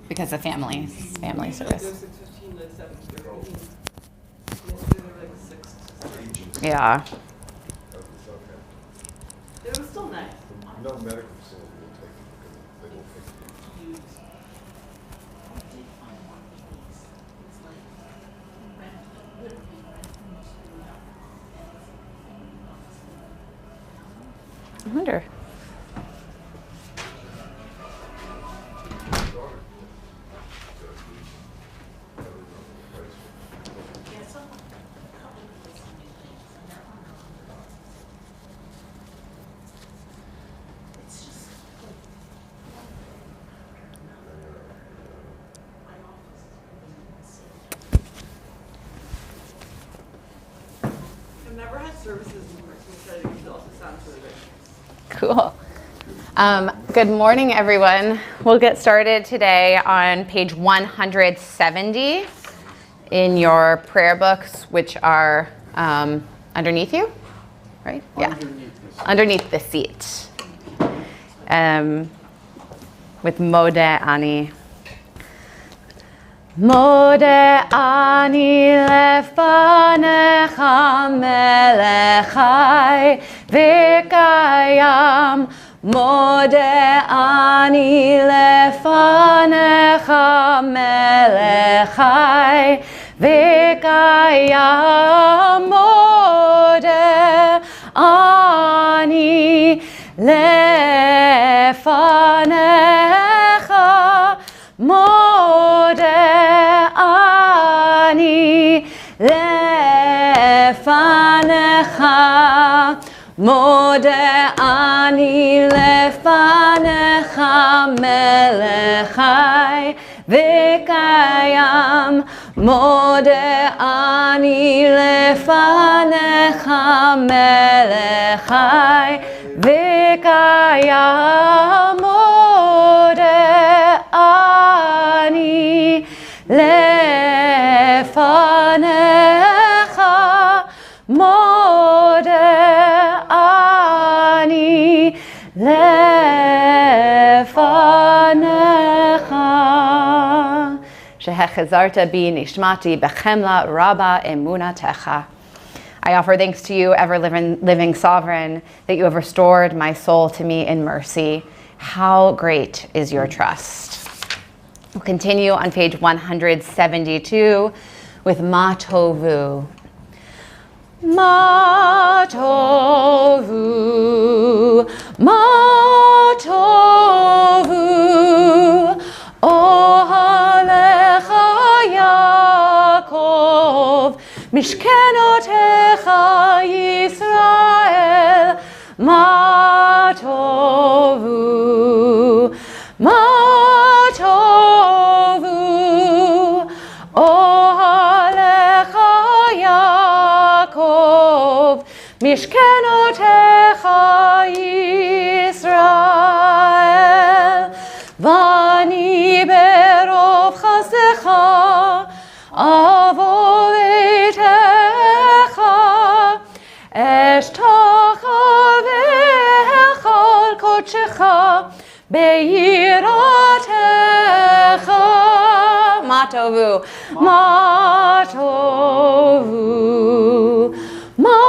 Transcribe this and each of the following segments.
because of family service. There's 6:15 to 7:30. Yesterday they were like 6 to 7. Yeah. It was still nice. No medical facility will take it because they will fix it. Used. I wonder. I've never had services in person, so it also sounds really good. Cool. Good morning, everyone. We'll get started today on page 170 in your prayer books, which are underneath you, right? Yeah, underneath the seat. With Modeh Ani. Modeh ani lefanecha melech chai v'kayam. Modeh ani lefanecha melech chai v'kayam. Modeh ani lefanecha. Modeh ani lefanecha. Modeh ani lefanecha melech chai v'kayam. Modeh ani lefanecha melech chai v'kayam. Modeh ani lefanecha. Modeh ani lefanecha. Shehechazarta bi nishmati bechemla rabba emunatecha. I offer thanks to you, ever living sovereign, that you have restored my soul to me in mercy. How great is your trust. We'll continue on page 172 with Ma Tovu. Ma Tovu, Ma Tovu, Ohalecha Yaakov, Mishkenotecha Yisrael. Ma Tovu, Ma Tovu, Ohalecha Yaakov, Mishkenotecha Yisrael. Vani berov chasdecha avo beitecha, eshtacha ve'echal kodecha be'yiratecha. Ma tovu, Ma tovu, Ma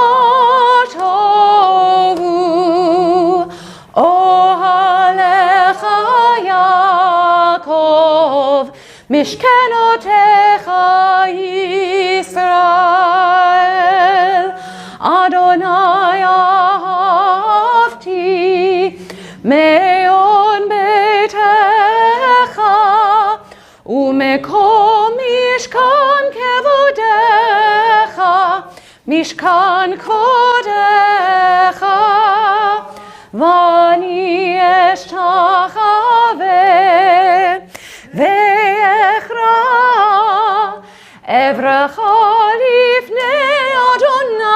tovu, Ohalecha Yaakov, Mishkenotecha Yisrael. Adonai ahavti me'on beitecha, u'mekom mishkan kevodecha, mishkan kvodecha. Vani eshtachave ve'echra evrecha lifnei Adonai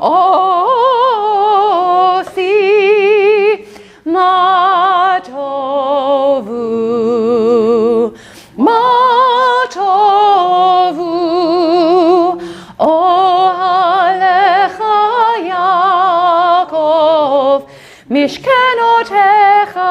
osi. Ma tovu, Ma tovu, Ohalecha Yaakov, Mishkenotecha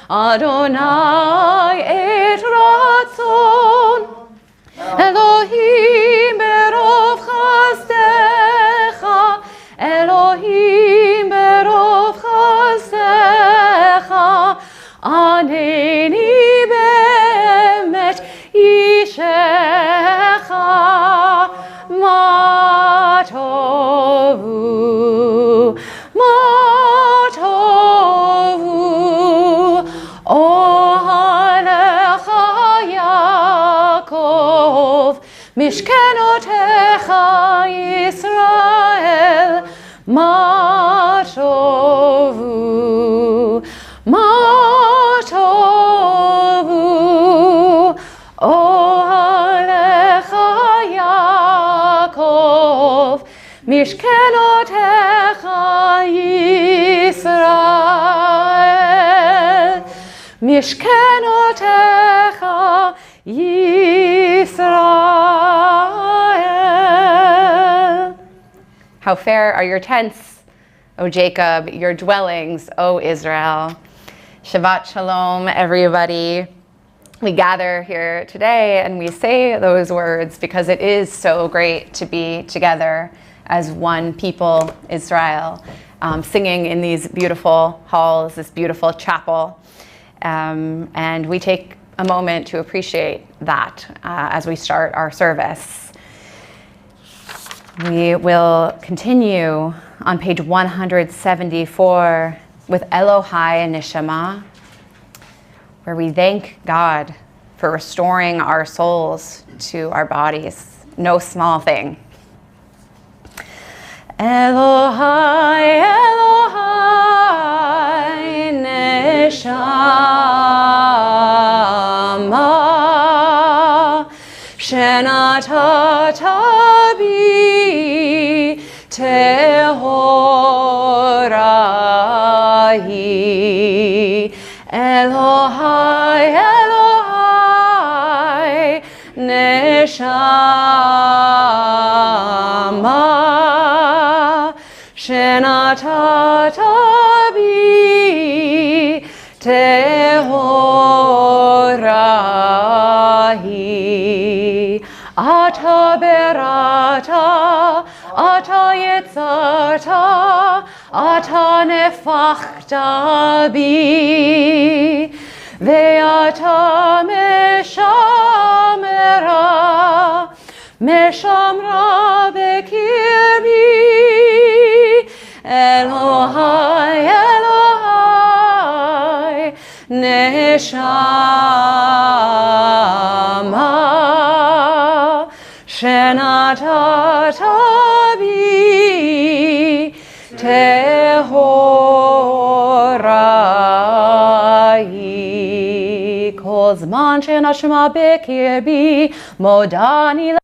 Adonai et ratzon. Elohim berov chasdecha, Elohim berov chasdecha, aneni bemet ishecha, ma tovu, ma tovu, ohalecha Yaakov, Mishkenotecha Yisrael, ma tovu, ma tovu, ohalecha Yaakov, Mishkenotecha Yisrael, Mishkenotecha Yisrael. How fair are your tents, O Jacob, your dwellings, O Israel. Shabbat Shalom, everybody. We gather here today and we say those words because it is so great to be together as one people, Israel, singing in these beautiful halls, this beautiful chapel. And we take a moment to appreciate that as we start our service. We will continue on page 174 with Elohai Neshama, where we thank God for restoring our souls to our bodies. No small thing. Elohai, Elohai Neshama, Shenatata bi tehorahi. Elohai, Elohai Neshama, Shenatata bi tehorahi. Ata berata, ata yetzata, ata nefachta bi, ve'ata meshamera, meshamra bekirbi. Elohai, Elohai, Neshama, Shenatata bi tehorahi. Kol zman shenashma bekirbi, modani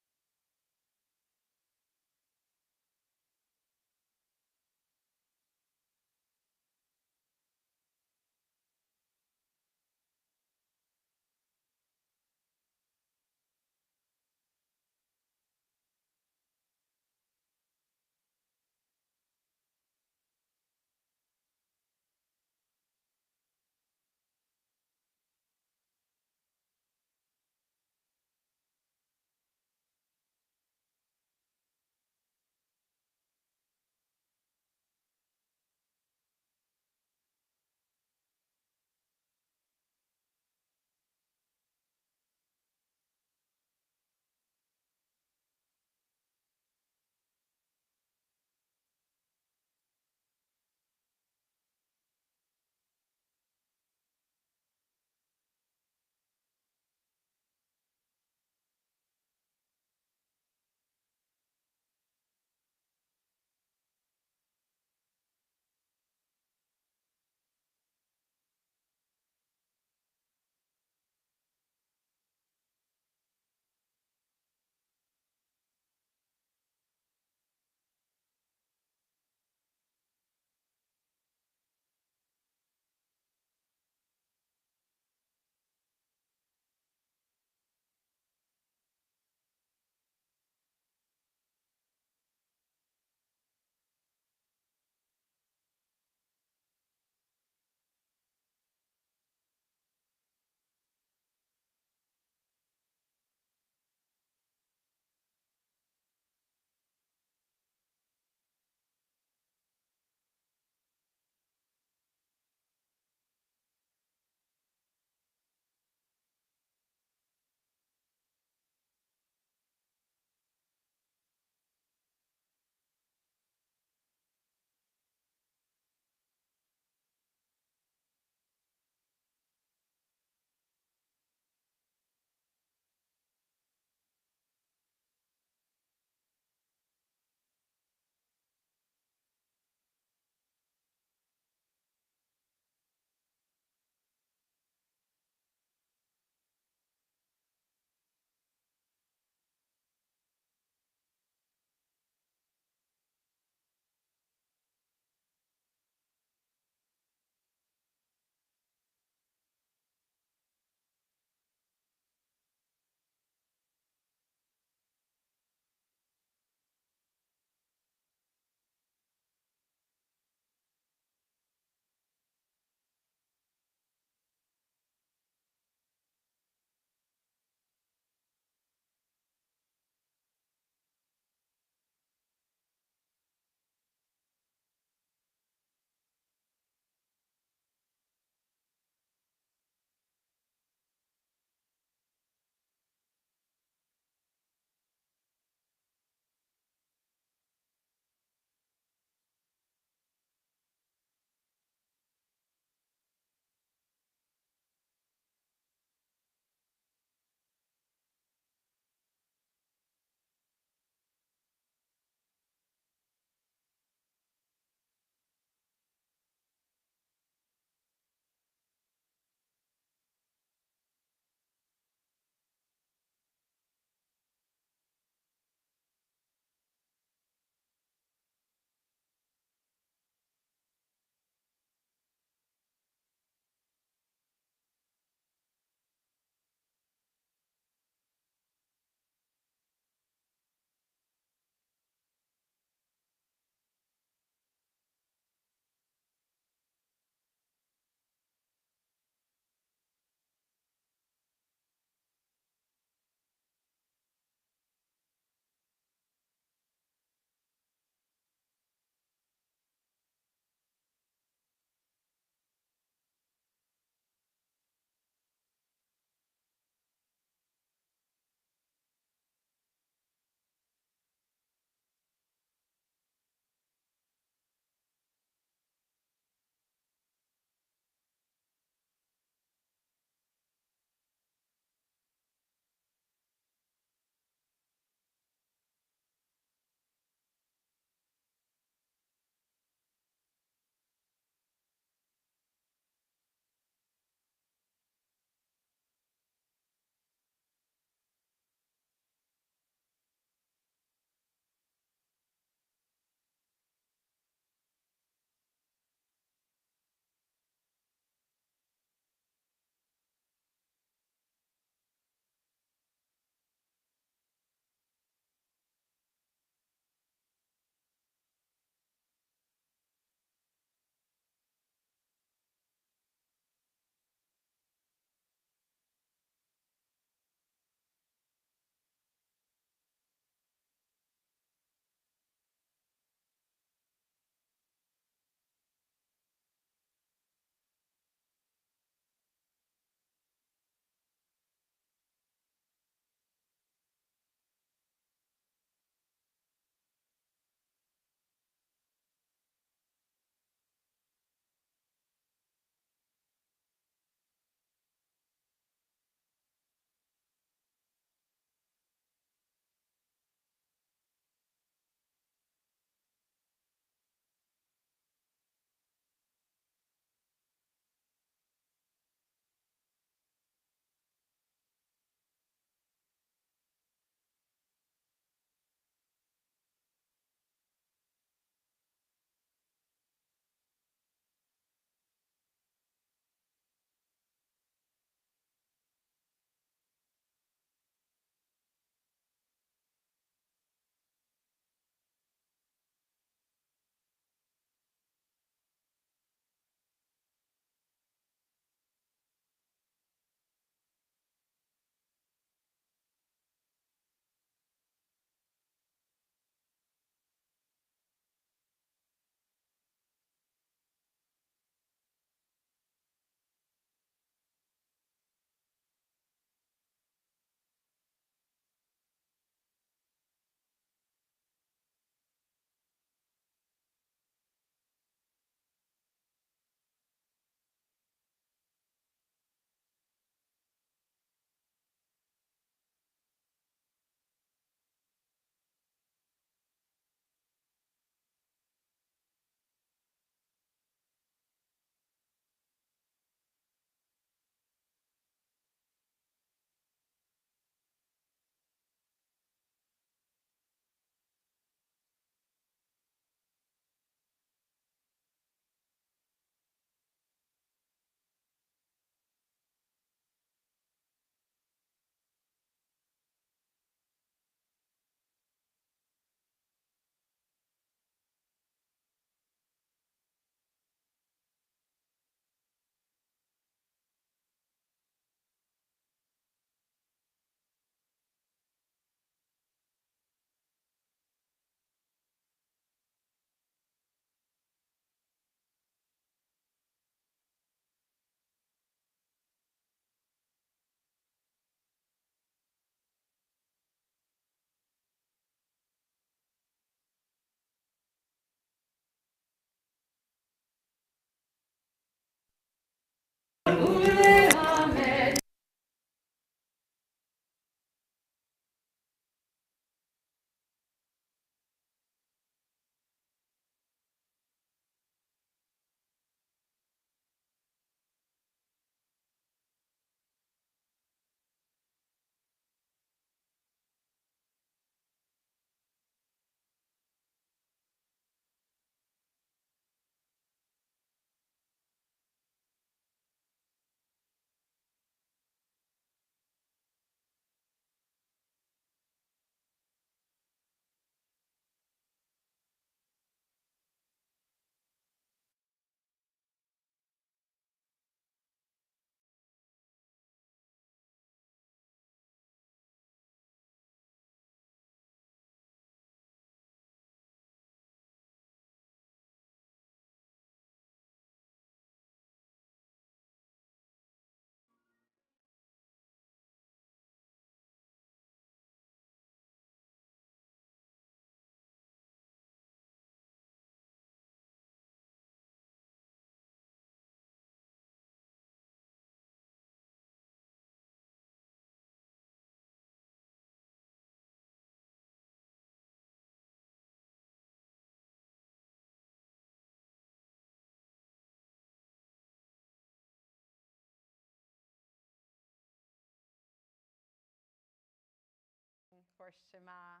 Shema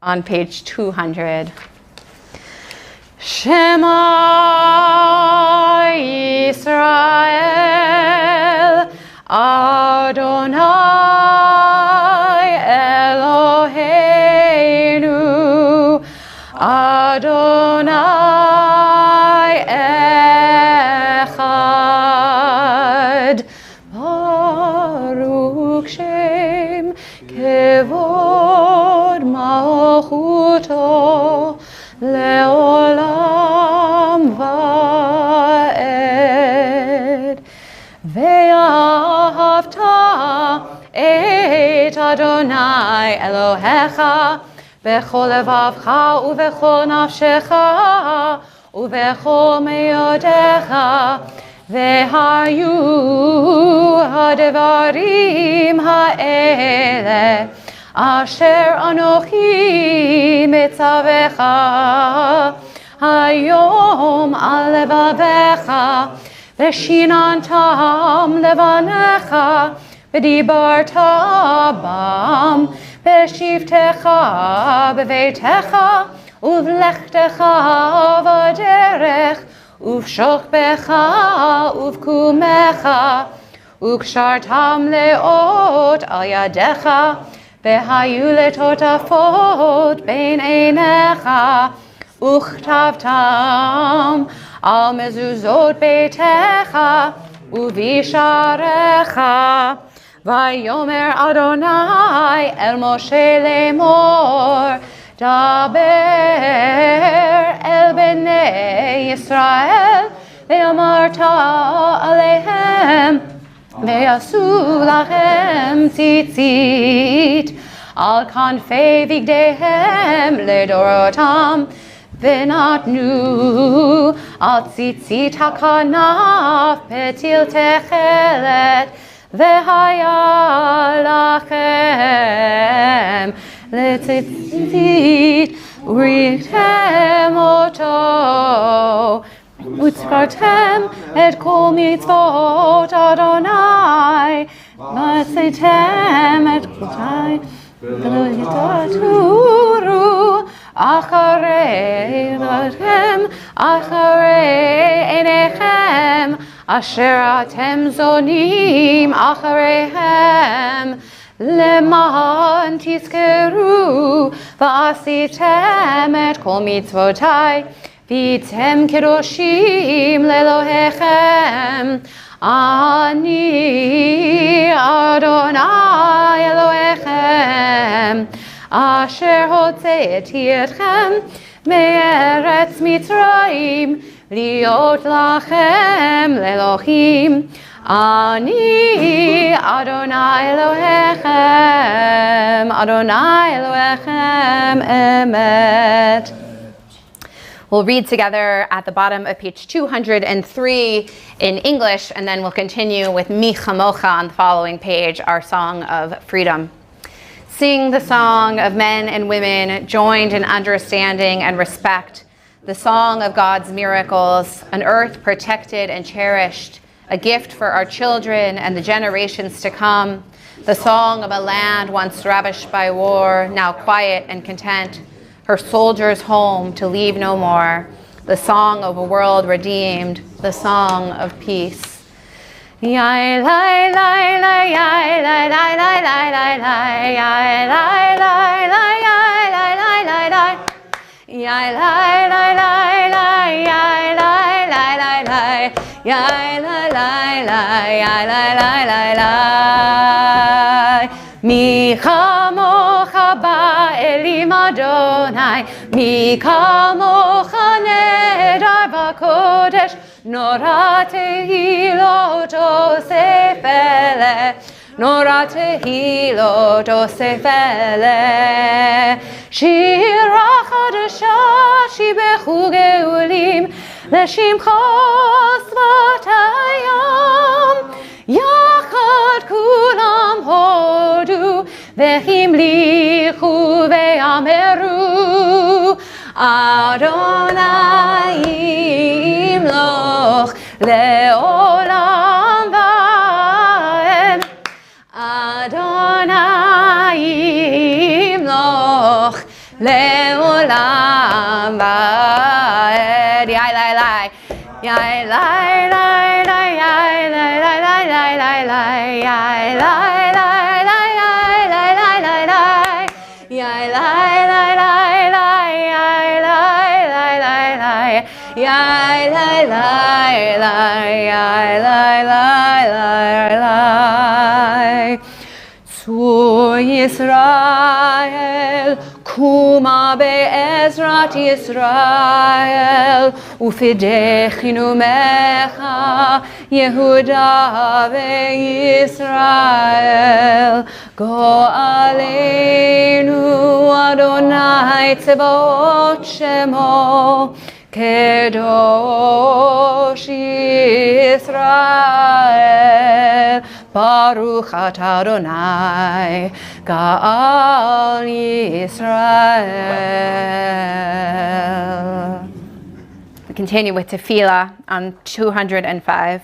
on page 200. Shema Yisrael Adonai Eloheinu Adonai Echad Baruch Shem Kevod Malchuto Leolam Vaed Ve'ahavta et Adonai Elohecha Bechol levavcha uvechol nafshecha uvechol meyodecha vehayu hadevarim ha'ele asher anochi mitzavecha hayom al levavecha veshinantam levanecha v'dibarta bam Beshivtecha beveitecha uvlechtecha vaderech uvshokbecha uvkumecha ukshartam leot al yadecha behayu letotafot bein einecha uchtavtam al mezuzot beitecha uvisharecha Vayomer Adonai El Moshe Lemor Daber El Bnei Yisrael Ve'amarta Alehem Ve'asu Lachem Tzitzit Al Kanfei Vigdehem Ledorotam Ve'natnu Al Tzitzit HaKanaf Petil Techelet V'haya lachem letzitzit urichtem oto utzkartem et kol mitzvot Adonai v'atzeitem et kotai v'lo yitaturu acharei einechem Asher atem zonim acharehem leman tizkeru v'asitem et kol mitzvotai v'yitem kedoshim lelohechem ani Adonai Elohechem asher hotzeiti etchem me'eretz Mitzrayim Liot lachem lelohim ani Adonai Elohechem emet. We'll read together at the bottom of page 203 in English, and then we'll continue with Mi Chamocha on the following page, our song of freedom. Sing the song of men and women joined in understanding and respect, the song of God's miracles, an earth protected and cherished, a gift for our children and the generations to come, the song of a land once ravished by war, now quiet and content, her soldiers home to leave no more, the song of a world redeemed, the song of peace. Yai lai lai lai yai lai lai lai lai lai lai yai lai lai lai yai lai lai lai lai yai lai lai lai lai yai lai lai lai lai yai lai lai lai yai lai lai lai lai Mi chamocha ba'elim Adonai Mi chamocha nedar b'kodesh Nora tehilot osef eleh Nora tehilot osef eleh Shira chadasha shibechu geulim Leshimcha tzvat hayam Yachad kulam hodu Vehimlichu ve'ameru Adonai imloch le'olam va'ed Adonai לעולם ועד. יאי לי לי, יאי לי לי לי, יאי לי לי לי לי לי לי, יאי לי לי לי, יאי לי לי לי לי, יאי לי לי לי לי, יאי לי לי לי לי, יאי לי לי לי. צור ישראל, קומה בעזרת ישראל, ופדחנו ממך יהודה וישראל. גואלנו אדוני צבאות שמו, קדוש ישראל. Baruch atah Adonai, Gaal Yisrael. We continue with Tefillah on 205.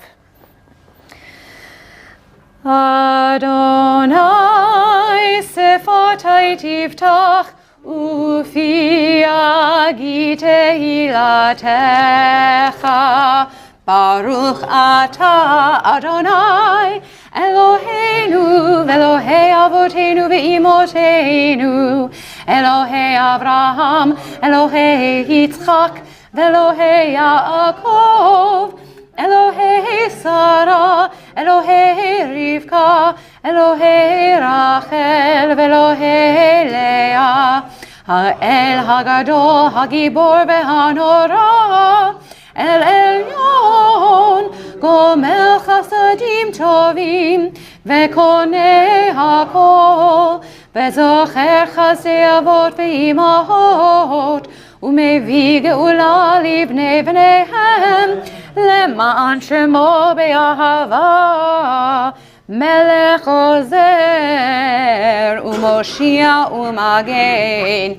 Adonai sefatai tiftach, ufi agi tehilatecha. Baruch atah Adonai, Eloheinu v'Elohei avotenu ve'imotenu, Elohei Avraham, Elohei Yitzchak, v'Elohei Yaakov, Elohei Sarah, Elohei Rivka, Elohei Rachel, v'Elohei Leah, Ha'el Hagadol, Hagibor v'Hanora, El Elyon, Gomel Chasadim Tovim, Vekonei Hakol, Vezocher Chasei Avot Ve'imahot, Umevi Geula Livnei Bneihem, Leman Shemo Be'ahava, Melech Ozer, Umoshia Umagen.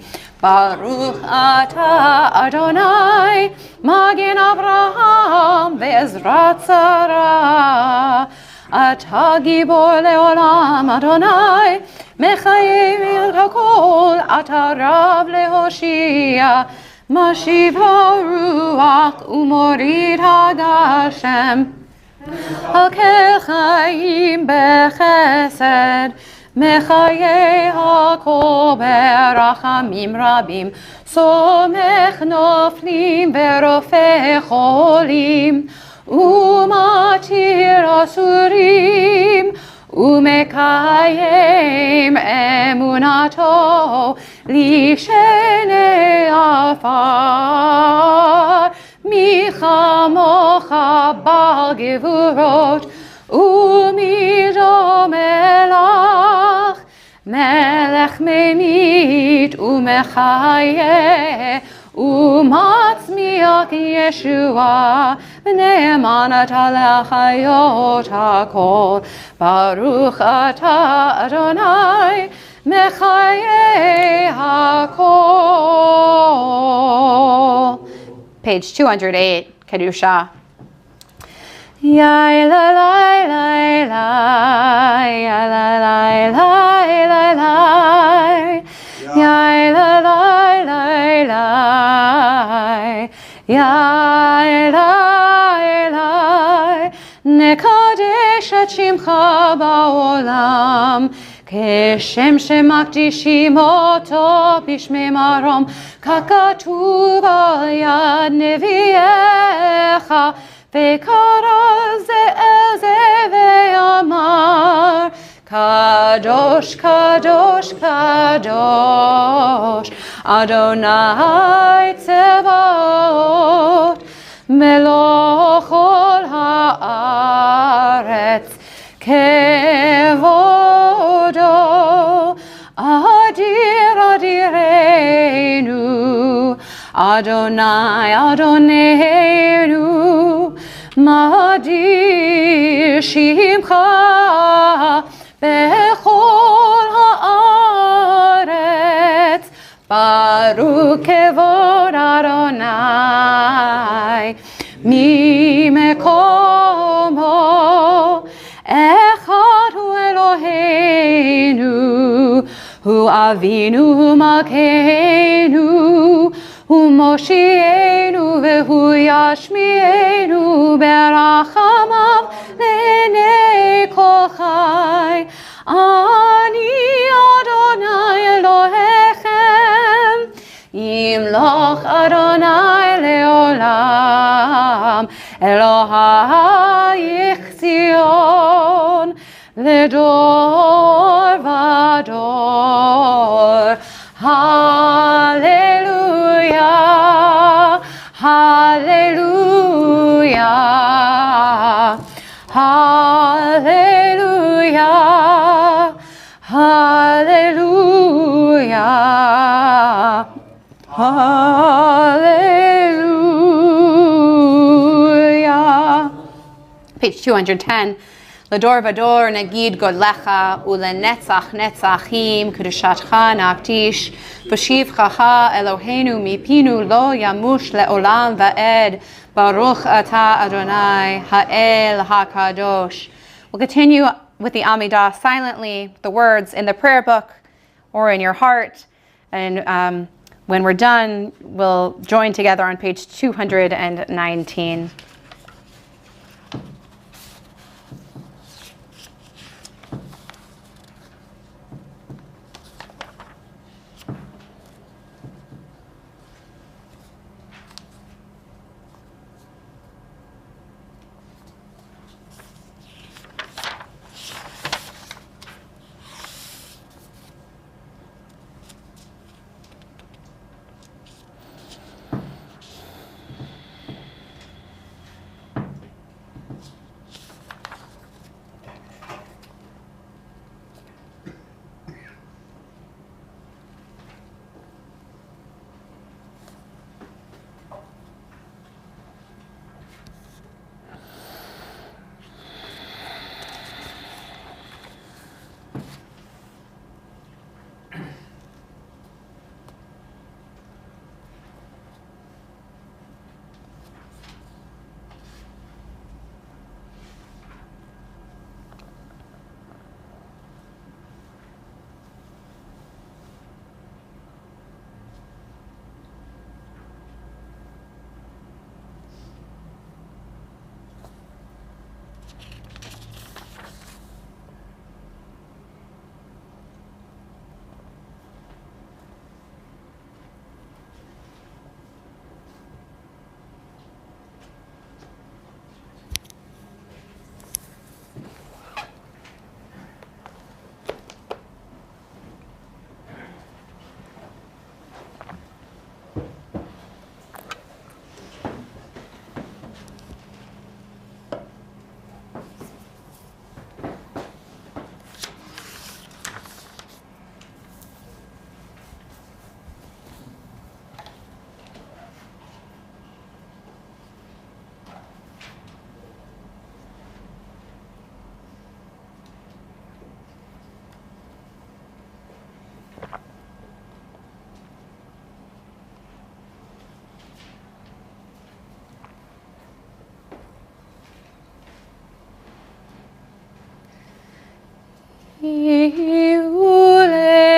Baruch atah Adonai, Magen Avraham ve'ezrat Sarah. Atah gibor leolam Adonai, mechayim hakol. Atah rav lehoshia, mashiv haruach umorid hagashem. Hakel chayim bechesed, Mechaye hakol berachamim rabim, somech noflim verofe cholim, umatir asurim, umekayem emunato lishene afar, michamocha bal gevurot, umido melach, melech memit umechaye, umatzmiach Yeshua, v'ne'emanat alechayot hakol. Baruch atah Adonai, mechaye hakol. Page 208, Kedusha. Yai la la la la, yai la la la la la, yai la la la la, yai la la. Nekadesh et shimcha ba'olam, כשם שמקדישים אותו בשמי מרום, ככתוב על יד נביאך. וקרא זה אל זה ואמר, קדוש, קדוש, קדוש, אדוני צבאות, מלוך כל הארץ, כבודו, אדיר אדירנו, אדוני אדוננו, מדיר שמך בכל הארץ, ברוך כבוד אדוני ממקומו, אחד הוא אלוהינו, הוא Avinu Malkeinu, Umoshienu, Vehu Yashmienu, Berachamav Lenei Kol Chai. Ani Adonai Elohechem, Yimloch Adonai Leolam, Elohayich Zion, Ledor Vador. Hallelujah, hallelujah, hallelujah, hallelujah, hallelujah. Page 210. Lador vador nagid godlecha ulenetzach netzachim kedushatcha naktish v'shivchacha Eloheinu mipinu lo yamush leolam va'ed baruch ata Adonai ha'el hakadosh. We'll continue with the Amidah silently, the words in the prayer book or in your heart, and when we're done, we'll join together on page 219.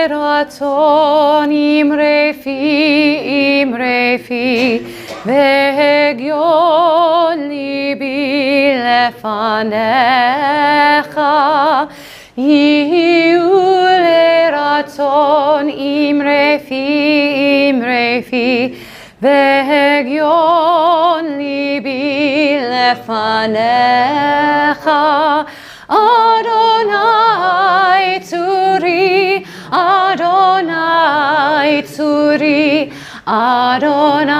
Ratzon imrefi, vegion libi lefanecha. Yihu leratzon imrefi, vegion libi lefanecha. Adonai tzuri, Adonai tzuri, Adonai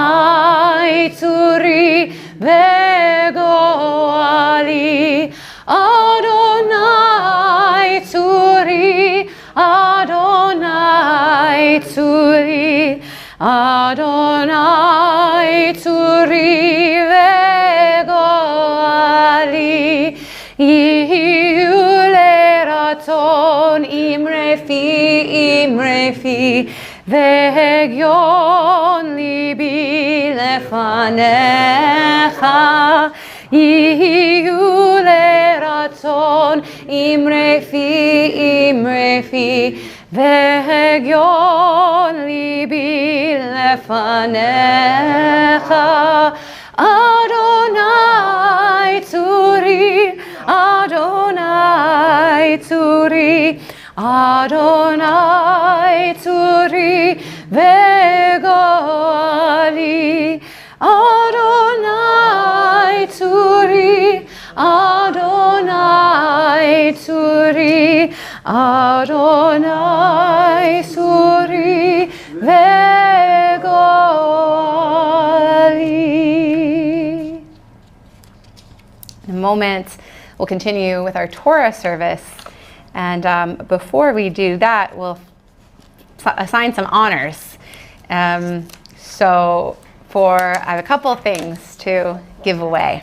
tzuri, vegoali. Adonai tzuri, Adonai tzuri, Adonai tzuri, vegoali. Yihu leratzon imrefi, vegion libi lefanecha. Yihu leratzon imrefi, והגיון ליבי לפניך. אדוני צורי, אדוני צורי, אדוני צורי וגואלי. אדוני צורי, אדוני צורי, אדוני צורי וגואלי. In a moment, we'll continue with our Torah service. And before we do that, we'll assign some honors. So I have a couple of things to give away.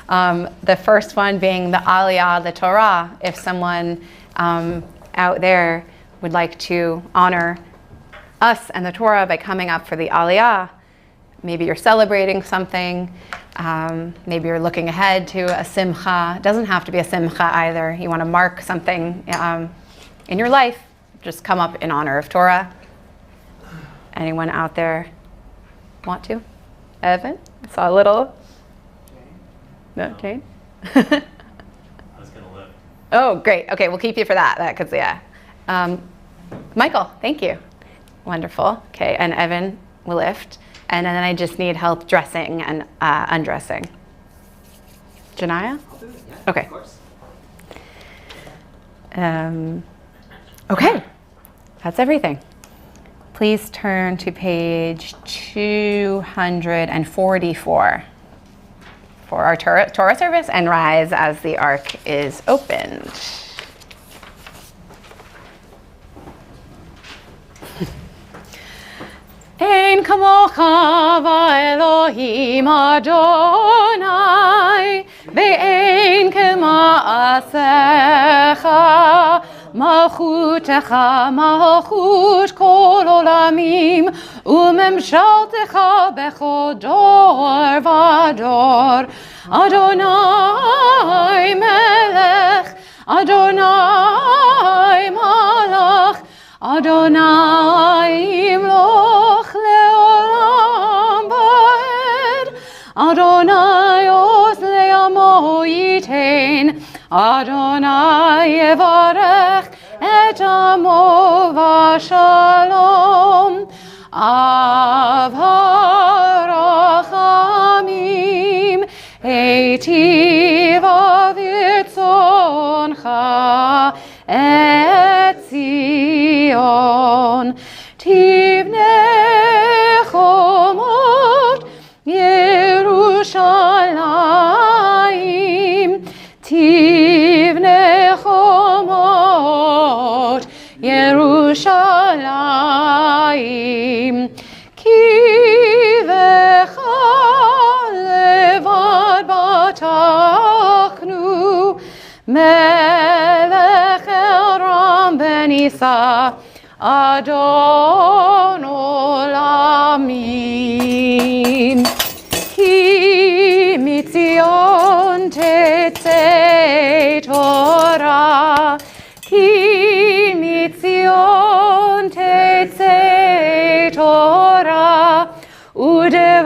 The first one being the Aliyah, the Torah. If someone out there would like to honor us and the Torah by coming up for the Aliyah, maybe you're celebrating something, maybe you're looking ahead to a simcha. It doesn't have to be a simcha either. You want to mark something in your life, just come up in honor of Torah. Anyone out there want to? Evan? I saw a little. No, Jane? I was going to live. Oh, great. Okay, we'll keep you for that. Because yeah. Michael, thank you. Wonderful. Okay, and Evan will lift. And then I just need help dressing and undressing. Janaya? I'll do it, yeah. Okay. Of course. Okay, that's everything. Please turn to page 244 for our Torah service and rise as the ark is opened. Ein kamocha va'elohim Adonai, ve'ein kema'asecha, malchutecha malchut kol olamim, umemshaltecha bechol dor vador. Adonai melech, Adonai malach, Adonai imloch leolam ba'ed. Adonai oz le'amo yitein. Adonai yevarech et amo v'shalom. Av harachamim eitiv avitzoncha et Zion. Tivne chomot Yerushalayim. Tivne chomot Yerushalayim. Ki vecha levad batachnu. Melech Eram ben Isa, Adon olamim. Ki mitzion tetzei Torah, ki mitzion tetzei Torah, udevar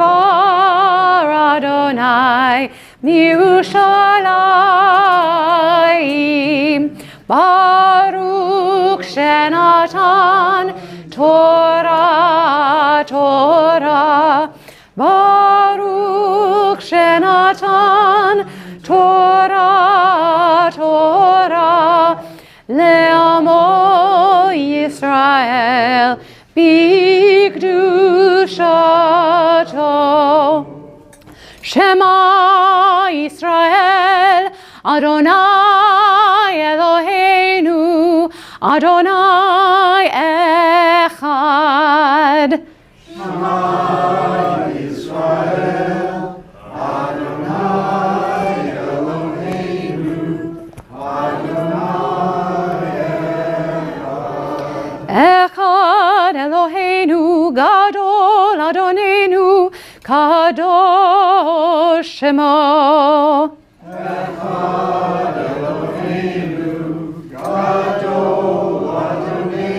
Adonai miYerushalayim. Baruch Shenatan Torah, Torah. Baruch Shenatan Torah, Torah. Le'amo Yisrael bikdushato. Shema Yisrael, Adonai Eloheinu, Adonai Echad. Shema Yisrael, Adonai Eloheinu, Adonai Echad Eloheinu, Gadol Adonenu, Kadosh Shemo. Echad Eloheinu, Gadol Adonenu,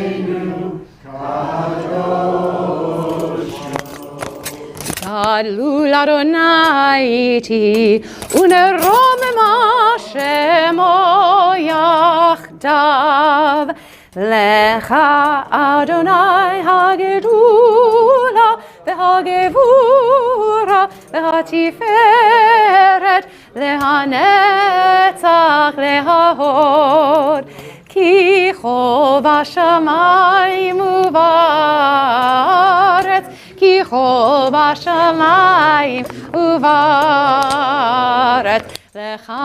Tav. Lecha Adonai hagedula v'hagevura v'hatiferet lehanetzach lehahod ki chol v'shamayim uvaretz ki chol v'shamayim uvaretz lecha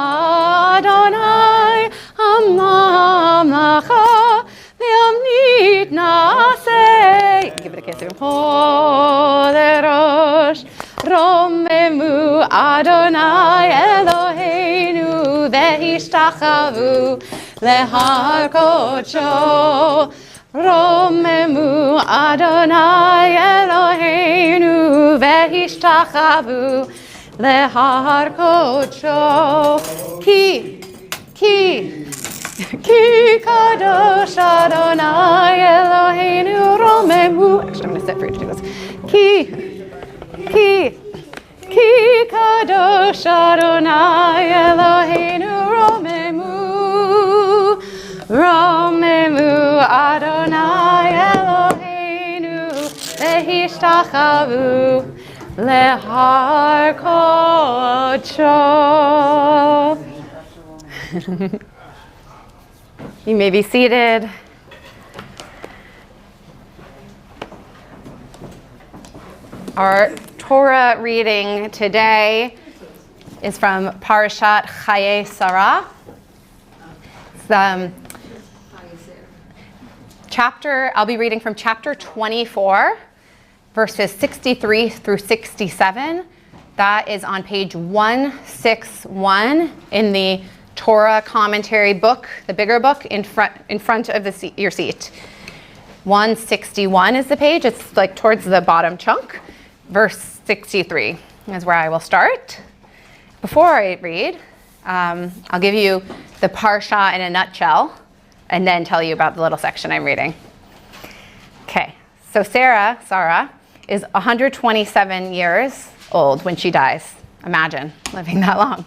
Adonai hamamlacha Le'amnit naseh. Give it a kiss. Holerosh romemu Adonai Eloheinu ve'ishtachavu lehar kodsho. Romemu Adonai Eloheinu ve'ishtachavu lehar kodsho. Ki kadosh Adonai Eloheinu romemu. Actually, I'm going to sit for you to do this. Ki kadosh Adonai Eloheinu romemu Adonai Eloheinu vehishtachavu lehar kodsho. You may be seated. Our Torah reading today is from Parashat Chayei Sarah. It's I'll be reading from chapter 24, verses 63 through 67. That is on page 161 in the Torah commentary book, the bigger book in front of your seat. 161 is the page. It's like towards the bottom chunk. Verse 63 is where I will start. Before I read, I'll give you the parsha in a nutshell and then tell you about the little section I'm reading. Okay, so Sarah is 127 years old when she dies. Imagine living that long.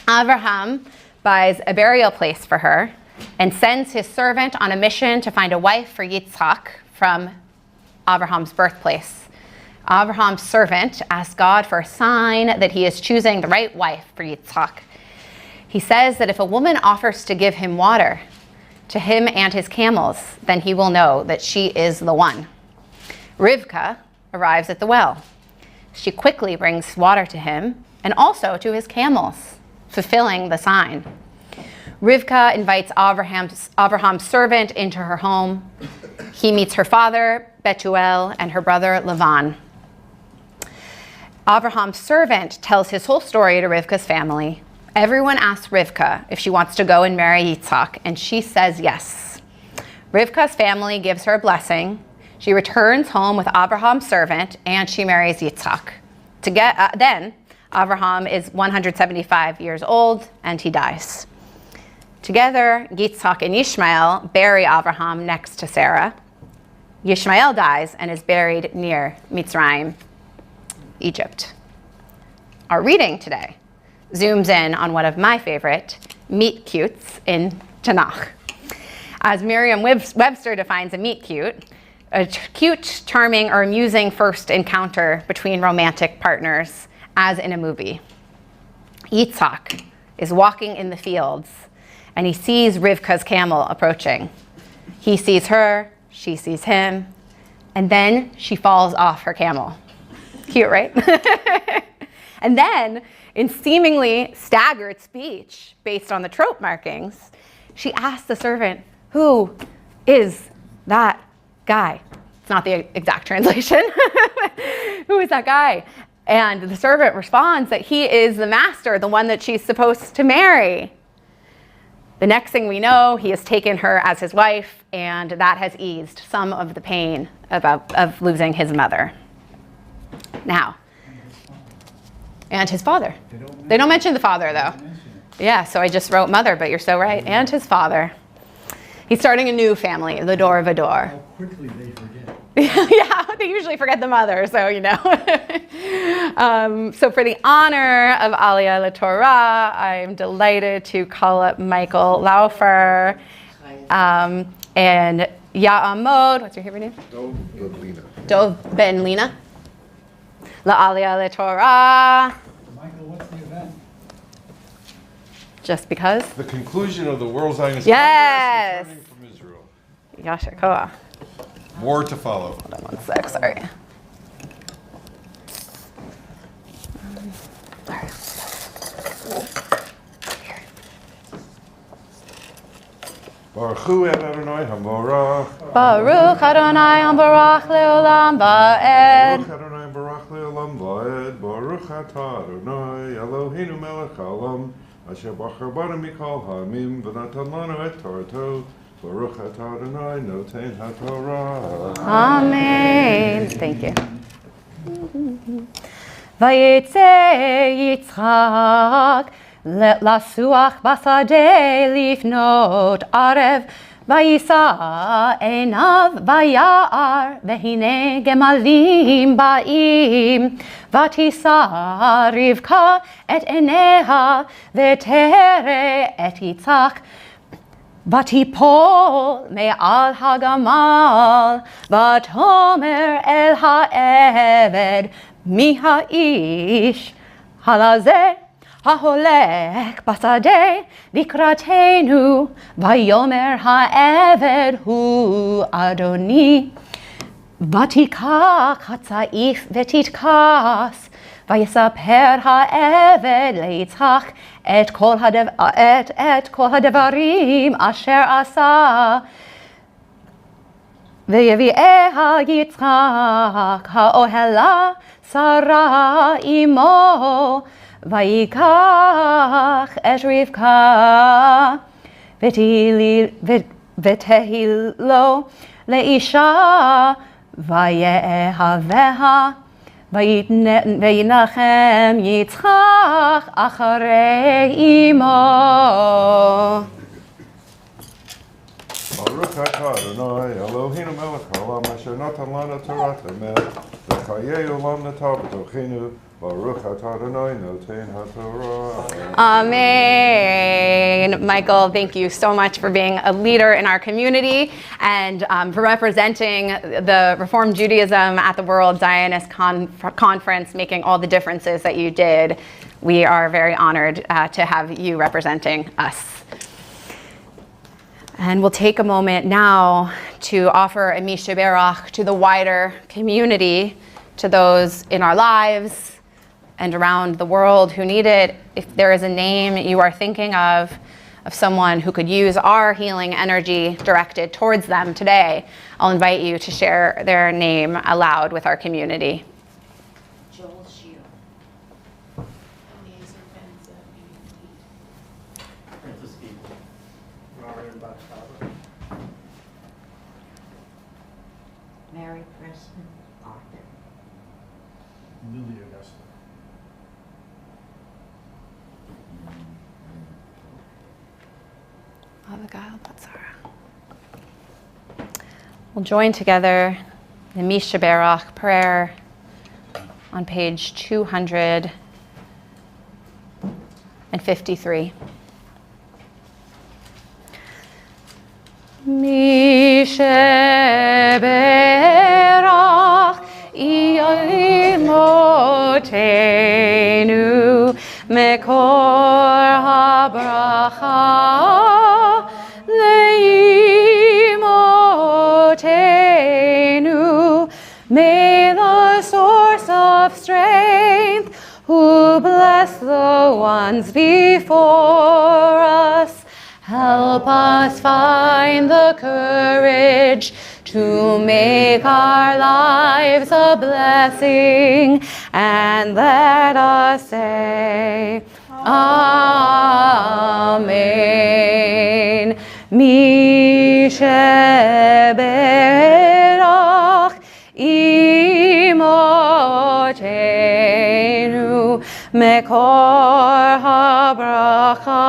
Abraham buys a burial place for her and sends his servant on a mission to find a wife for Yitzhak from Abraham's birthplace. Abraham's servant asks God for a sign that he is choosing the right wife for Yitzhak. He says that if a woman offers to give him water, to him and his camels, then he will know that she is the one. Rivka arrives at the well. She quickly brings water to him and also to his camels, fulfilling the sign. Rivka invites Abraham's servant into her home. He meets her father, Betuel, and her brother, Lavan. Abraham's servant tells his whole story to Rivka's family. Everyone asks Rivka if she wants to go and marry Yitzhak, and she says yes. Rivka's family gives her a blessing. She returns home with Abraham's servant, and she marries Yitzhak. Then, Abraham is 175 years old, and he dies. Together, Yitzhak and Yishmael bury Abraham next to Sarah. Yishmael dies and is buried near Mitzrayim, Egypt. Our reading today zooms in on one of my favorite meet cutes in Tanakh. As Merriam-Webster defines a meet cute, a cute, charming, or amusing first encounter between romantic partners, as in a movie. Yitzhak is walking in the fields, and he sees Rivka's camel approaching. He sees her, she sees him, and then she falls off her camel. Cute, right? And then, in seemingly staggered speech, based on the trope markings, she asks the servant, "Who is that guy?" It's not the exact translation. Who is that guy? And the servant responds that he is the master, the one that she's supposed to marry. The next thing we know, he has taken her as his wife, and that has eased some of the pain of losing his mother. Now, and his father. They don't mention the father, though. Yeah, so I just wrote mother, but you're so right. And his father. He's starting a new family, the Dor Vador. How quickly they forget. Yeah, they usually forget the mother, so you know. So for the honor of Aliyah LaTorah, I'm delighted to call up Michael Laufer and Ya'amod. What's your Hebrew name? Dov Lina. Dov Ben Lina. LaAliyah LaTorah. Michael, what's the event? Just because. The conclusion of the World Zionist Yes. Congress returning from Israel. Yasher Koach. More to follow. Hold on 1 sec, sorry. Baruch Hu et Adonai Hamorach. Baruch Adonai Ambarach Leolam Ba'ed. Baruch Adonai Baruch Leolam Va'ed. Baruch Atah Adonai Eloheinu Melech Haolam. Asher Bachar Banu Mikol Ha'amim V'natan Lanu et Torto. Baruch Atah Adonai Noten HaTorah. Amen. Thank you. Vayetze Yitzchak lasuach basade lifnot arev vayisa enav vayar vehine gemalim ba'im vatisa Rivka et eneha vetere et Yitzchak ותיפול מעל הגמל, ותאמר אל העבד, מי האיש הלזה ההולך בשדה לקראתנו, ויאמר העבד הוא אדוני. ותיקח הצעיף ותתכס, ויספר העבד ליצחק את כל הדברים אשר עשה. ויביאה יצחק האוהלה שרה אמו, ויקח את רבקה ותהי לו לאישה, ויאהביה. וינחם יצחק אחרי אמו. Baruch Atah Adonai Eloheinu Melech Haolam Asher Natan Lanu Torat Emet V'chayei Olam Nata B'tochenu. Baruch Atah Adonai Noten HaTorah. Amen. Michael, thank you so much for being a leader in our community and for representing the Reform Judaism at the World Zionist Conference, making all the differences that you did. We are very honored to have you representing us. And we'll take a moment now to offer a Misha Berach to the wider community, to those in our lives and around the world who need it. If there is a name you are thinking of someone who could use our healing energy directed towards them today, I'll invite you to share their name aloud with our community. Joel Shield. Eliezer Ben-Zebbi. Francis People. Ryan Batava. Mary Preston Arthur. Lily Augusta. Abigail Batzara. We'll join together the Misha Berach prayer on page 253. Misha Berach Imotenu Mekor HaBracha Leimotenu. May the source of strength, who bless the ones before us, help us find the courage to make our lives a blessing, and let us say, Amen. Misha Berach Imotenu Mekor HaBracha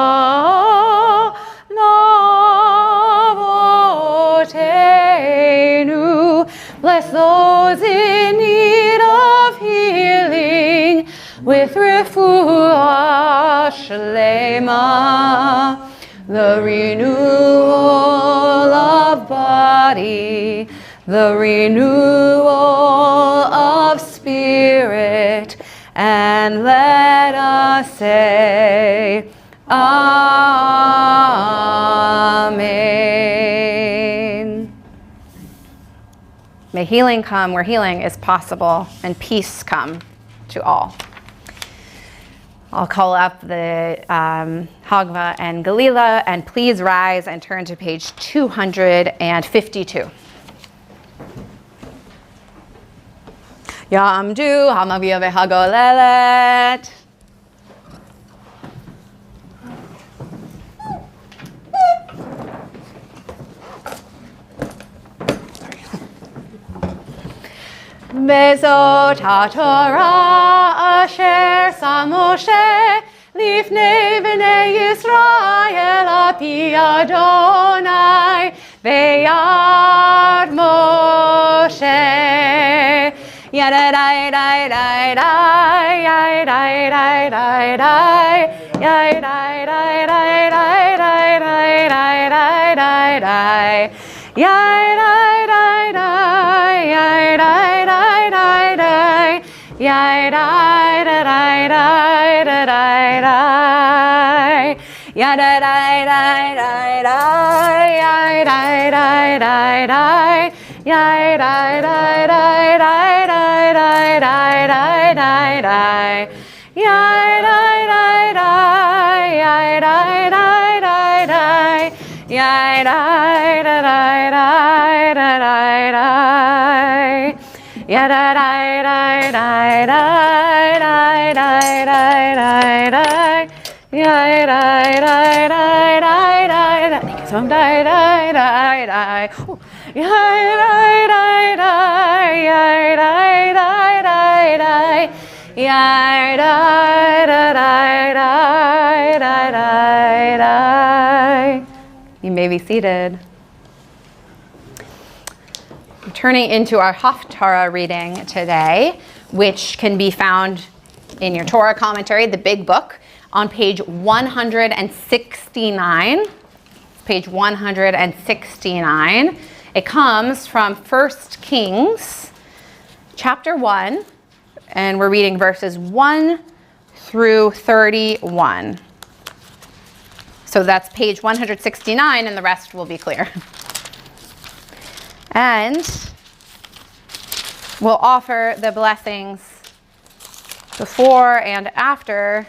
Navotenu. Bless those in need of healing with refuah shlema, the renewal of body, the renewal of spirit, and let us say, Amen. May healing come where healing is possible, and peace come to all. I'll call up the Hagva and Galila, and please rise and turn to page 252. Yamdu hamavia vehagolelet. Bezot HaTorah asher sa Moshe lifnei bnei Yisrael api Adonai veyad Moshe yadai dai dai dai yai dai dai dai dai yai dai dai dai dai dai dai dai dai dai dai yai dai dai dai yai dai dai dai dai yai dai dai dai dai dai dai ya dai dai dai dai dai yai dai dai dai dai yai dai dai dai dai dai dai dai dai dai dai yai dai dai dai yai dai dai dai dai yai dai dai dai dai dai dai ya dai dai dai dai dai dai dai dai dai dai yai dai dai dai dai dai dai some dai dai dai dai yai dai dai dai yai dai dai dai dai yai dai dai dai dai dai dai. You may be seated. Turning into our Haftarah reading today, which can be found in your Torah commentary, the big book, on page 169. Page 169. It comes from 1 Kings, chapter 1, and we're reading verses 1 through 31. So that's page 169, and the rest will be clear. And we'll offer the blessings before and after.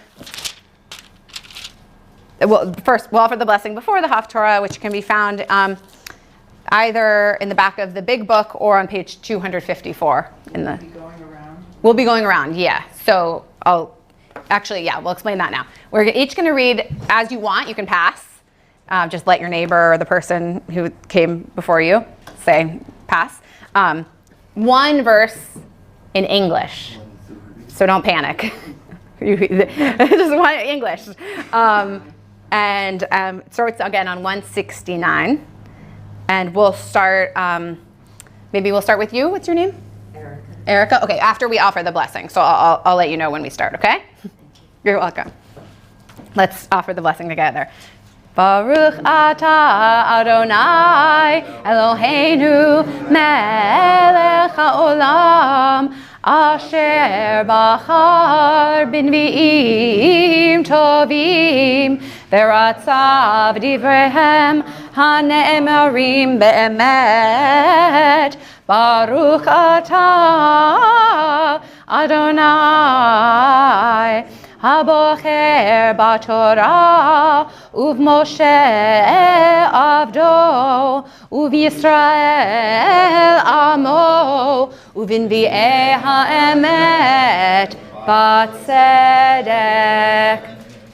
Well, first, we'll offer the blessing before the Haftarah, which can be found either in the back of the big book or on page 254. Will be going around? We'll be going around, yeah. So we'll explain that now. We're each going to read as you want. You can pass. Just let your neighbor or the person who came before you say pass. One verse in English, so don't panic. Just one English. And it starts again on 169. And we'll start, maybe we'll start with you. What's your name? Erica. Erica? Okay, after we offer the blessing. So I'll let you know when we start, okay? You're welcome. Let's offer the blessing together. Baruch atah Adonai Eloheinu melech haolam asher bachar b'nvi'im tovim v'ratzav divrehem hane'emarim be'emet. Baruch atah Adonai Habocher b'Torah u'v'Moshe avdo u'v'Yisrael amo u'v'nvi'ei ha'emet b'tzedek.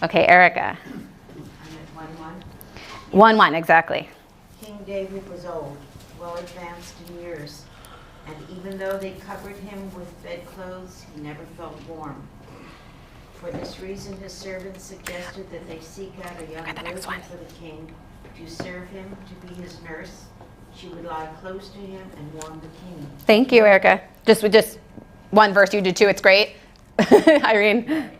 Okay, Erica. I'm at 1-1, exactly. King David was old, well advanced in years, and even though they covered him with bedclothes, he never felt warm. For this reason, his servants suggested that they seek out a young Okay, the next virgin one. for the king to serve him, to be his nurse. she would lie close to him and warm the king. Thank you, Erica. Just one verse, you did two, it's great. Irene.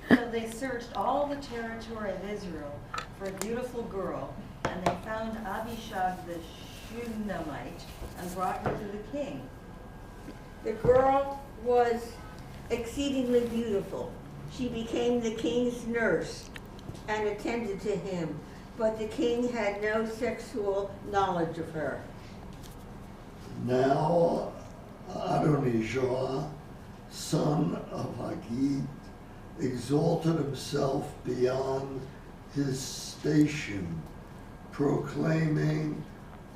So they searched all the territory of Israel for a beautiful girl, and they found Abishag the Shunammite and brought her to the king. The girl was exceedingly beautiful. She became the king's nurse and attended to him, but the king had no sexual knowledge of her. Now Adonijah, son of Haggith, exalted himself beyond his station, proclaiming,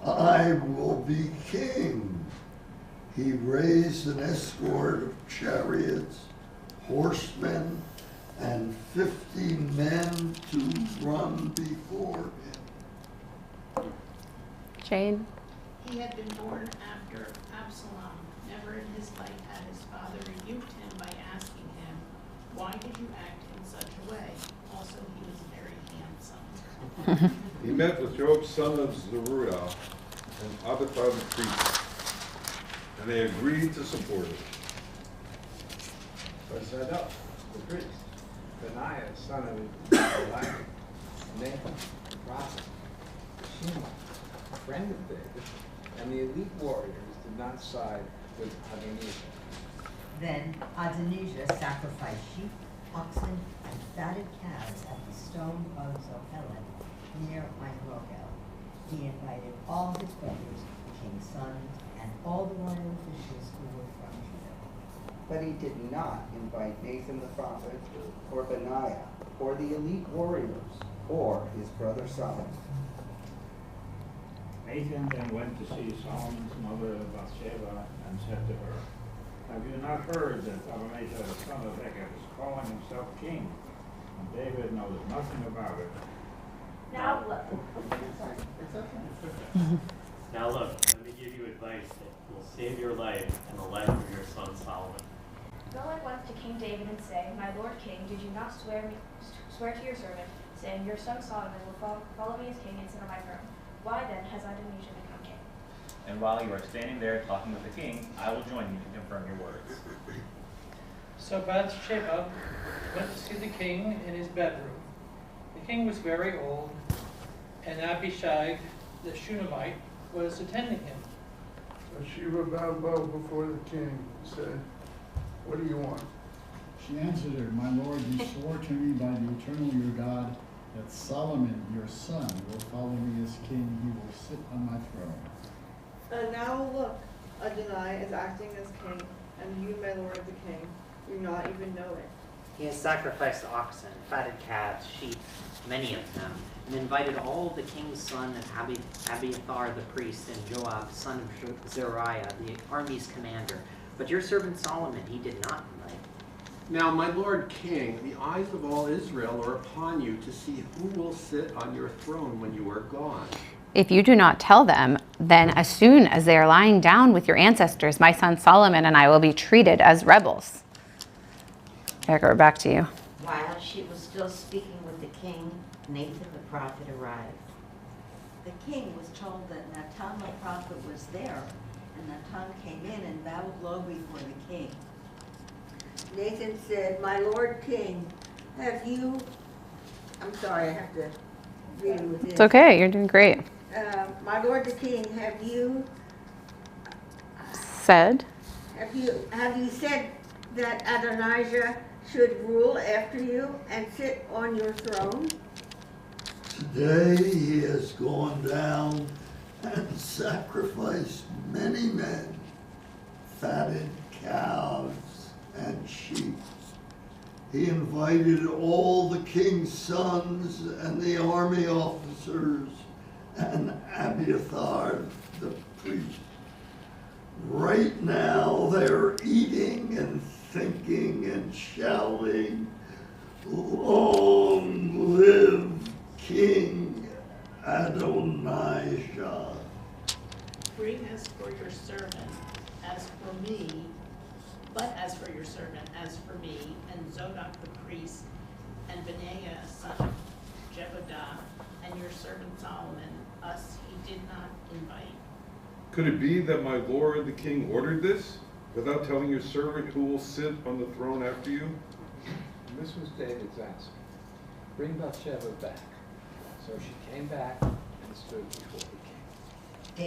"I will be king." He raised an escort of chariots, horsemen, and 50 men to run before him. Jane. He had been born after Absalom. Never in his life had his father rebuked him by asking him, "Why did you act in such a way?" Also, he was very handsome. He met with Joab's son of Zeruiah and Abiathar the priest, and they agreed to support it. So Zadok, the priest, Benaiah, son of Eliab, Nathan, the prophet, Shema, a friend of David, and the elite warriors did not side with Adonijah. Then Adonijah sacrificed sheep, oxen, and fatted calves at the stone of Zoheleth near Migdol. He invited all his brothers, the king's sons, and all the royal officials who were from Judah. But he did not invite Nathan the prophet, or Benaiah, or the elite warriors, or his brother Solomon. Nathan then went to see Solomon's mother Bathsheba and said to her, "Have you not heard that Adonijah, the son of Haggith, is calling himself king? And David knows nothing about it." Now look. Now look, let me give you advice that will save your life and the life of your son Solomon. Go at once to King David and say, "My lord king, did you not swear to your servant, saying, Your son Solomon will follow me as king and sit on my throne? Why then has Adonijah become king?" And while you are standing there talking with the king, I will join you to confirm your words. So Bathsheba went to see the king in his bedroom. The king was very old, and Abishag, the Shunammite, was attending him. Bathsheba bowed low before the king and said, "What do you want?" She answered her, "My lord, you swore to me by the eternal your God that Solomon, your son, will follow me as king. He will sit on my throne." And now look, Adonai is acting as king, and you, my lord the king, do not even know it. He has sacrificed oxen, fatted calves, sheep, many of them, and invited all the king's son and Abiathar the priest and Joab, son of Zeruiah, the army's commander. But your servant Solomon he did not invite. Now, my lord king, the eyes of all Israel are upon you to see who will sit on your throne when you are gone. If you do not tell them, then as soon as they are lying down with your ancestors, my son Solomon and I will be treated as rebels. Erica, we're back to you. While she was still speaking with the king, Nathan the prophet arrived. The king was told that Nathan the prophet was there, and Nathan came in and bowed low before the king. Nathan said, "My lord king, have you," I'm sorry, I have to read it with this. It's okay, you're doing great. "My lord the king, have you Said. Have you said that Adonijah should rule after you and sit on your throne?" Today he has gone down and sacrificed many men, fatted calves and sheep. He invited all the king's sons and the army officers and Abiathar the priest. Right now they're eating and thinking and shouting, "Long live King Adonijah." Bring as for your servant, as for me, but as for your servant, as for me, and Zadok the priest, and Benaiah son of Jehoiada, and your servant Solomon, us he did not invite. Could it be that my lord the king ordered this, without telling your servant who will sit on the throne after you? And this was David's answer. Bring Bathsheba back. So she came back and stood before the king.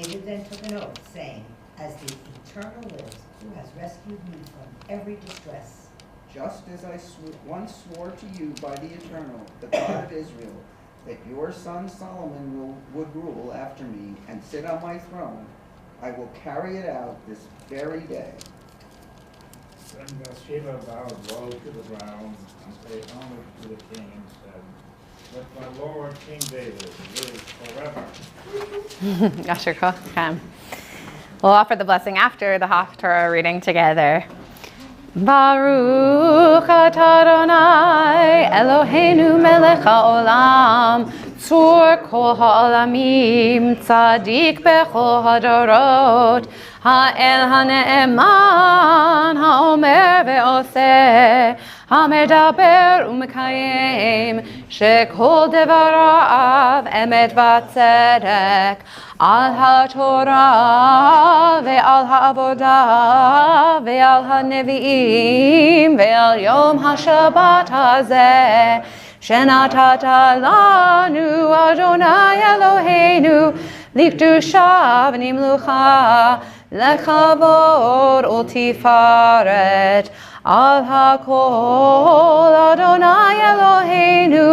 David then took an oath, saying, "As the Eternal lives, who has rescued me from every distress." Just as I once swore to you by the Eternal, the God of Israel, that your son Solomon would rule after me and sit on my throne, I will carry it out this very day. Then Bathsheba bowed low to the ground and paid homage to the king and said, "Let my lord King David live forever." Yashar Kochem. We'll offer the blessing after the Haftarah reading together. Baruch atah Adonai Eloheinu melech haolam tzur kol ha'olamim tzadik bechol hadorot ha'el ha'ne'eman ha'omer ve'oseh ha'medaber u'mekayem shekol devarav emet v'tzedek al ha'torah ve'al ha'avodah ve'al ha'nevi'im ve'al yom ha'shabbat hazeh shenatata lanu Adonai Eloheinu likdusha v'nimlucha lechavod u'tifaret al hakol Adonai Eloheinu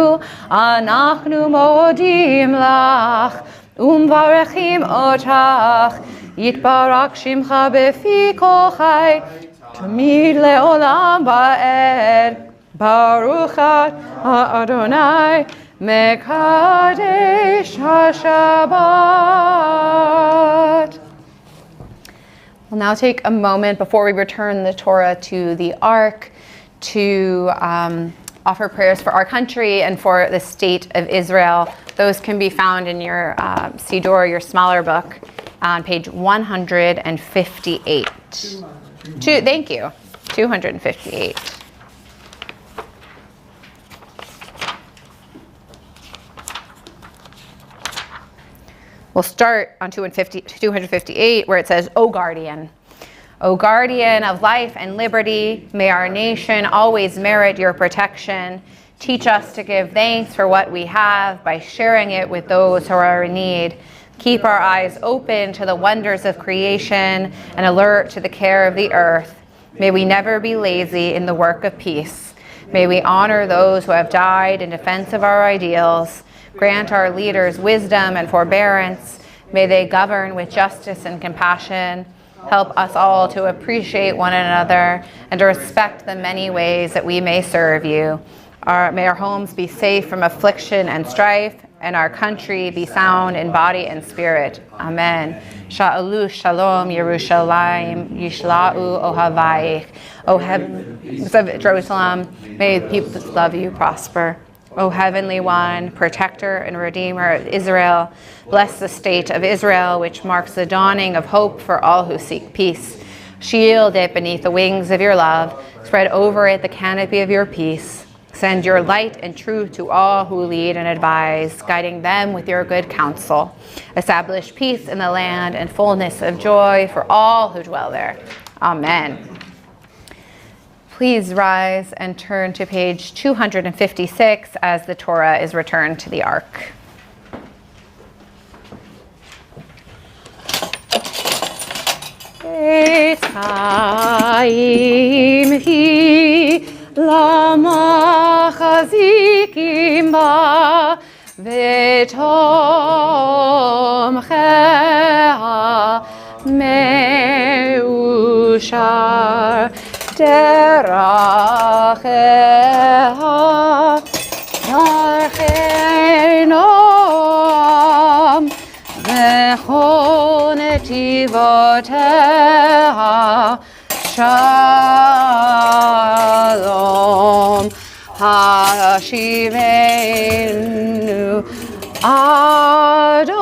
anachnu modim lach Umvarechim otach, yitbarak shimcha befi kol chai, tamid leolam ba'ed, baruch atah Adonai, mekadesh haShabbat. We'll now take a moment before we return the Torah to the Ark to offer prayers for our country and for the state of Israel. Those can be found in your Siddur, your smaller book, on page 158. Thank you. 258. We'll start on 258, where it says, O guardian of life and liberty, may our nation always merit your protection. Teach us to give thanks for what we have by sharing it with those who are in need. Keep our eyes open to the wonders of creation and alert to the care of the earth. May we never be lazy in the work of peace. May we honor those who have died in defense of our ideals. Grant our leaders wisdom and forbearance. May they govern with justice and compassion. Help us all to appreciate one another and to respect the many ways that we may serve you. May our homes be safe from affliction and strife, and our country be sound in body and spirit. Amen. Sha'alu shalom Yerushalayim, yishla'u ohavayich. O heavens of Jerusalem, may the people that love you prosper. O Heavenly One, Protector and Redeemer of Israel, bless the state of Israel, which marks the dawning of hope for all who seek peace. Shield it beneath the wings of your love. Spread over it the canopy of your peace. Send your light and truth to all who lead and advise, guiding them with your good counsel. Establish peace in the land and fullness of joy for all who dwell there. Amen. Please rise and turn to page 256 as the Torah is returned to the Ark. Eitz Chaim hi lama chazikim ba v'tom cheha meushar deracheha darchei noam v'chol netivoteha shalom hashivenu Adonai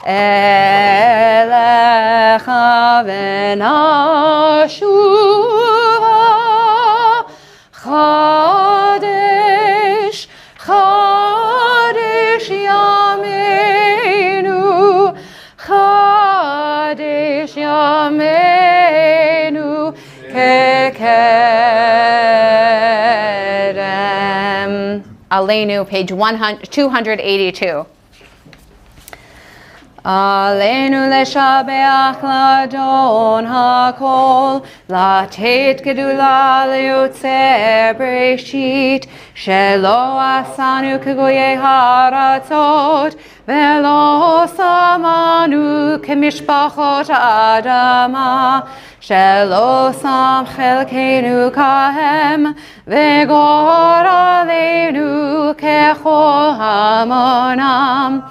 elecha v'nashuva Chadesh Chadesh Yameinu Aleinu, page 282. Aleinu leshabeach ladon hakol, latet gedula leyotzer breshit, shelo asanu kegoye haratzot, velo samanu kemishpachot adama, shelo sam chelkeinu kahem, vegor aleinu kechol hamonam.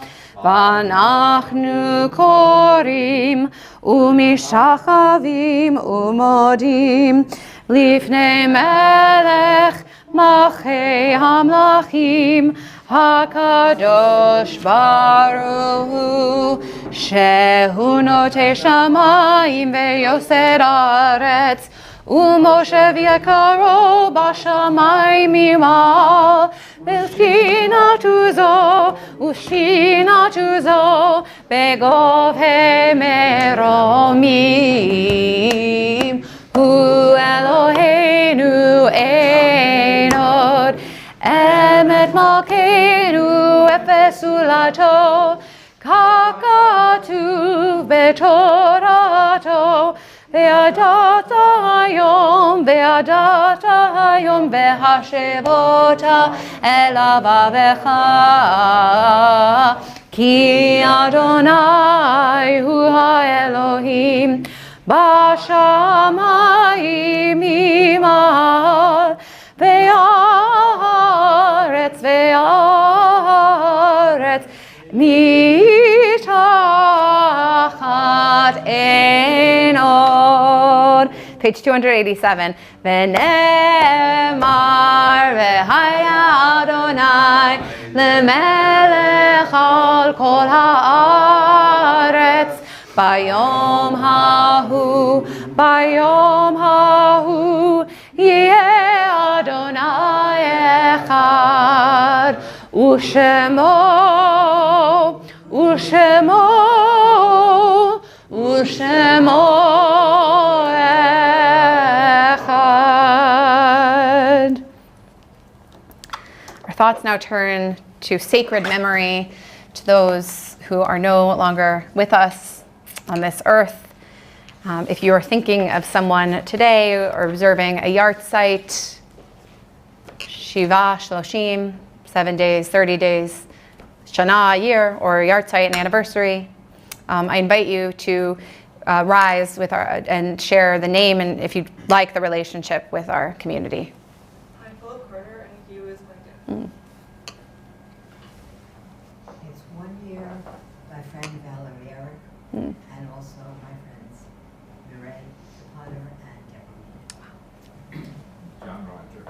ואנחנו קוראים ומשחווים ומודים לפני מלך מלכי המלכים הקדוש ברוך הוא שהוא נוטה שמיים ויוסד ארץ ומושב יקרו בשמיים ממעל וספינת זו ושכינת זו בגובה מרומים הוא אלוהינו אין עוד אמת מלכנו אפס הולדתו כך כתוב בתורתו וידעת היום והשבות אל לבבך כי אדוני הוא האלוהים בשמיים ממעל והארץ מתחת אין עוד. Page 287. ונאמר והיה אדוני למלך על כל הארץ ביום ההוא יהיה אדוני אחד ושמו echad. Our thoughts now turn to sacred memory, to those who are no longer with us on this earth. If you are thinking of someone today or observing a yahrzeit, Shiva, Shloshim, 7 days, 30 days, Shana, a year, or yahrzeit, an anniversary, I invite you to rise with and share the name and, if you'd like, the relationship with our community. I'm Philip Carter, and he was Lincoln. It's 1 year, my friend Valerie Eric, and also my friends Mireille Potter and Deborah. John Rogers.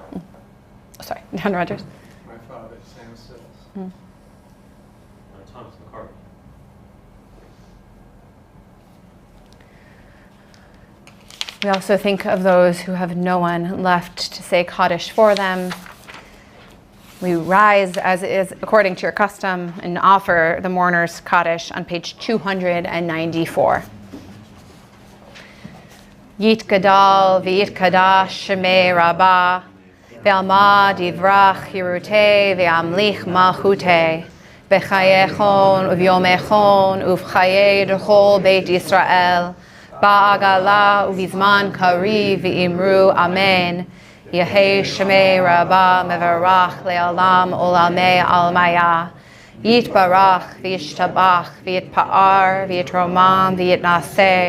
Sorry, John Rogers. My father, Sam Sills. Thomas McCarthy. We also think of those who have no one left to say Kaddish for them. We rise, as is according to your custom, and offer the mourners Kaddish on page 294. Yit Gadal v'yit Kadash Shemei Rabbah ve'alma divrach Hirutei ve'amlich malchutei v'chayechon uv'yomechon uv'chayei d'chol Beit Yisrael ba'agala uv'zman kariv v'imru amen Yehei Shemei Rabbah mevarach le'olam olamei almaya Yitbarach v'yishtabach v'yitpa'ar v'yitromam v'yitnaseh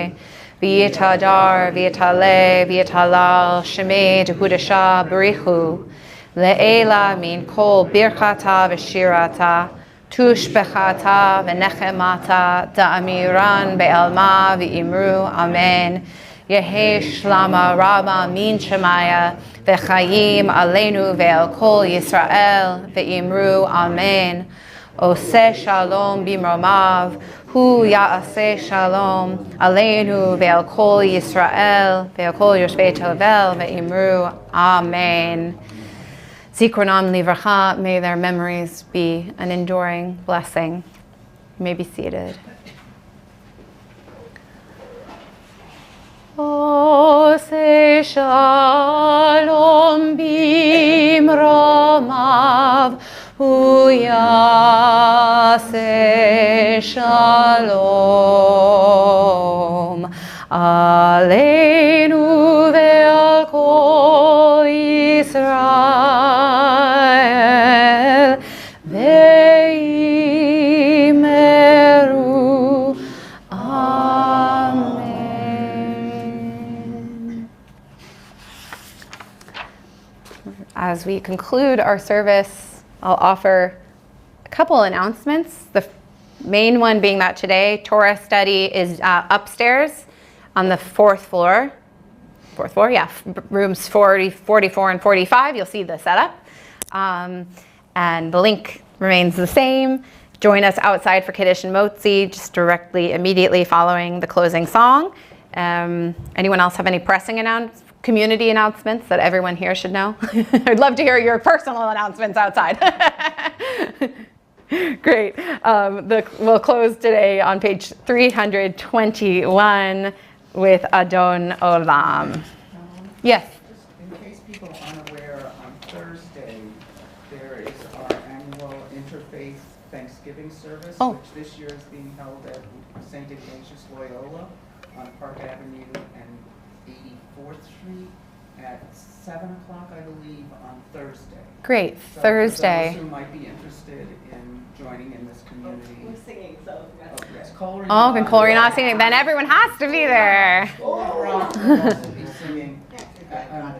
v'yitadar v'yitaleh v'yitalal Shemei d'hudasha b'richu le'ela min kol birchata v'shirata tushbechata v'nechemata da'amiran be'alma v'imru amen Yehei shlama rabba min shemaya v'chayim aleinu ve'el kol Yisrael v'imru amen Oseh shalom bimromav hu ya'aseh shalom aleinu ve'el kol Yisrael ve'el kol yoshvei tovel ve'imru amen. Zikronam livracha, may their memories be an enduring blessing. You may be seated. עושה שלום במרומיו, הוא יעשה שלום עלינו ועל כל ישראל ואמרו amen. As we conclude our service, I'll offer a couple announcements. The main one being that today Torah study is upstairs on the fourth floor, yeah, rooms 40, 44, and 45. You'll see the setup. And the link remains the same. Join us outside for Kiddush and Motzi, just immediately following the closing song. Anyone else have any pressing community announcements that everyone here should know? I'd love to hear your personal announcements outside. Great. We'll close today on page 321 with Adon Olam. Yes? Just in case people aren't aware, on Thursday, there is our annual Interfaith Thanksgiving service, which this year is being held at St. Ignatius Loyola on Park Avenue and 84th Street at 7 o'clock, I believe, on Thursday. Great. So Thursday. For those who might be interested in joining in this community. We're singing, so. Yes, Coleraine. Oh, and Coleraine not singing. Then everyone has to be there. We'll also be singing,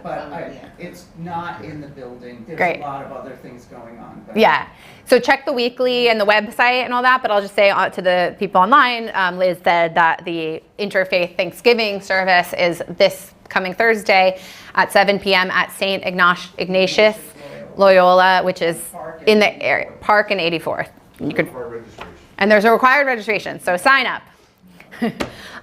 but it's not in the building. There's Great. a lot of other things going on. But Yeah. So check the weekly and the website and all that, but I'll just say to the people online, Liz said that the Interfaith Thanksgiving service is this coming Thursday at 7 p.m. at St. Ignatius Loyola, which is in the area, Park and 84th. You could, and there's a required registration, so sign up.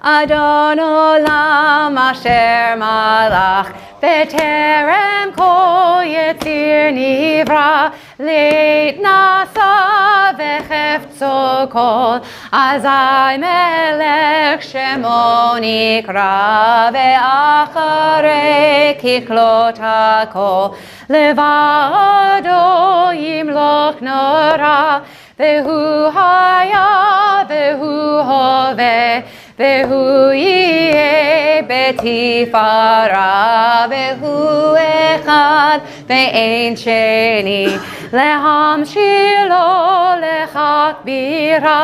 Adon Olam Asher Malach B'terem Kol Yetzir Nivra Leit Nasa V'chefzo Kol Azai Melech Shemo Nikra Ve'acharei Kiklot HaKol Levado Yimloch Nora Vehu Haya Vehu Hove Vehu Yeh Betifara Vehu Echad Ve'ein Sheni Lehamshir Lo Lechakbira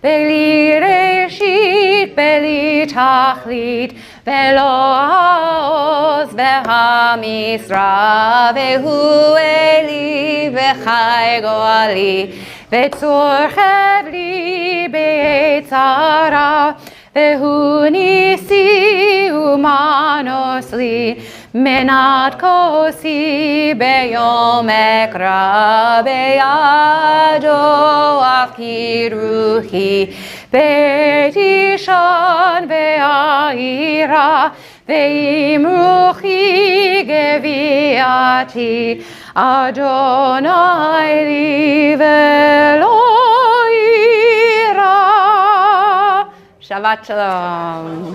Beli Reshit Beli Tachlit Velo Haoz V'hamisra Vehu Eli V'chai Goali V'tzor Chevli B'yetzara Vehu Nisi Umanos Li Menat Kosi Beyom Ekra Beyado Afkiruhi Betishan Be'aira Ve'imruchi Geviati Adonai li velo ira. Shabbat Shalom.